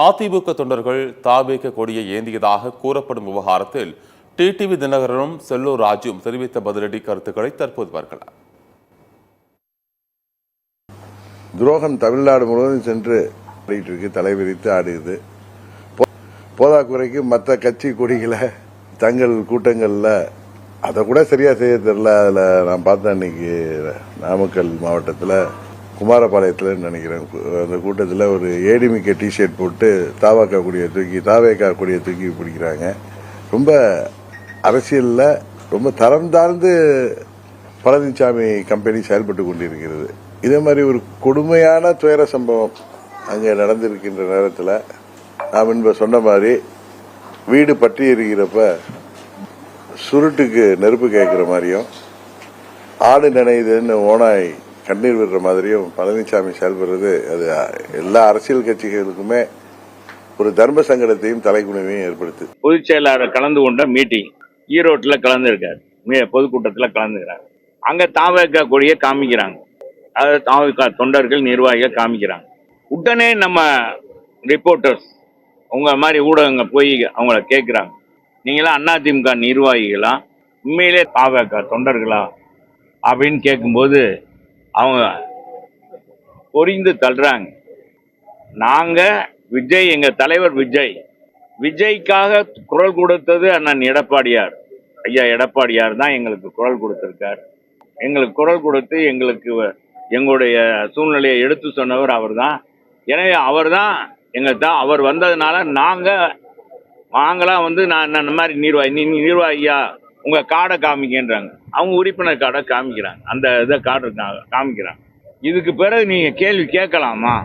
அதிமுக தொண்டர்கள் தாவேக கொடியை ஏந்தியதாக கூறப்படும் விவகாரத்தில் டிடிவி தினகரனும் செல்லூர் ராஜும் தெரிவித்த பதிலடி கருத்துக்களை தற்போது பார்க்கலாம். துரோகம் தமிழ்நாடு முழுவதும் சென்று தலைவிரித்து ஆடுகிறது. போதாக்குறைக்கு மற்ற கட்சி கொடிகளை தங்கள் கூட்டங்களில் அதை கூட சரியா செய்ய தெரியல. அதில் நான் பார்த்தேன், இன்னைக்கு நாமக்கல் மாவட்டத்தில் குமாரபாளையத்தில் நினைக்கிறேன், அந்த கூட்டத்தில் ஒரு ஏடிமிக்க டிஷர்ட் போட்டு தாவேகா கொடியை தூக்கி பிடிக்கிறாங்க. ரொம்ப அரசியலில் ரொம்ப தரம் தாழ்ந்து பழனிசாமி கம்பெனி செயல்பட்டு கொண்டிருக்கிறது. இதே மாதிரி ஒரு கொடுமையான துயர சம்பவம் அங்கே நடந்திருக்கின்ற நேரத்தில் நாம் முன்பு சொன்ன மாதிரி வீடு பற்றி எரிகிறப்ப சுருட்டுக்கு நெருப்பு கேட்கிற மாதிரியும் ஆடு நினைதுன்னு ஓனாய் கண்ணீர் விடுற மாதிரியும் பழனிசாமி செயல்படுறது அது எல்லா அரசியல் கட்சிகளுக்குமே ஒரு தர்ம சங்கடத்தையும் தலைக்குணவையும் ஏற்படுத்து. பொதுச் செயலாளர் கலந்து கொண்ட மீட்டிங் ஈரோட்டில் கலந்துருக்காரு, பொதுக்கூட்டத்தில் கலந்துக்கிறாங்க. அங்க தாவேகா கொடியை காமிக்கிறாங்க, அதாவது தாவேகா தொண்டர்கள் நிர்வாகிகள் காமிக்கிறாங்க. உடனே நம்ம ரிப்போர்ட்டர்ஸ் உங்க மாதிரி ஊடகங்க போய் அவங்கள கேட்குறாங்க, நீங்களாம் அதிமுக நிர்வாகிகளா, உண்மையிலே தாவேகா தொண்டர்களா அப்படின்னு கேட்கும்போது அவங்க பொறிந்து தள்ளுறாங்க. நாங்க விஜய், எங்க தலைவர் விஜய்க்காக குரல் கொடுத்தது அண்ணன் எடப்பாடியார், ஐயா எடப்பாடியார் தான் எங்களுக்கு குரல் கொடுத்திருக்கார். எங்களுக்கு குரல் கொடுத்து எங்களுக்கு எங்களுடைய சூழ்நிலையை எடுத்து சொன்னவர் அவர் தான். எனவே அவர் தான் அவர் வந்ததுனால நாங்களாம் நான் இந்த மாதிரி நிர்வாகியா உங்க கார்டை காமிக்கின்றாங்க. அவங்க உறுப்பினர் கார்டை காமிக்கிறாங்க, அந்த இதை கார்டு காமிக்கிறாங்க. இதுக்கு பிறகு நீங்க கேள்வி கேட்கலாமா?